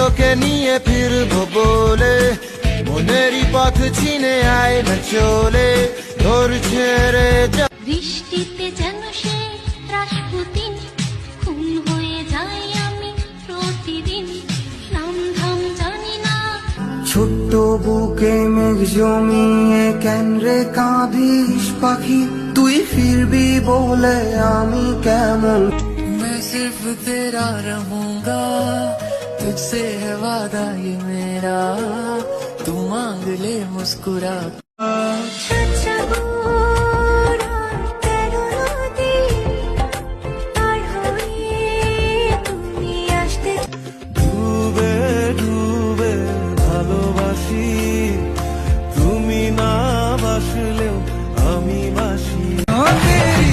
তোকে নিয়ে ফিরবো বলে, মনেরই পথ চিনে আয় না চলে, তোর ছেড়ে বৃষ্টিতে যেন সে রাসপুতিন, খুন হয়ে যাই আমি প্রতিদিন, নাম ধাম জানি না। ছোট্ট বুকে মেঘ জমিয়ে কেন রে কাঁদিস পাখি, তুই ফিরবি বলে আমি কেমন। मैं सिर्फ तेरा रहूंगा, तुझसे है वादा ये मेरा, तू मांग ले मुस्कुरा।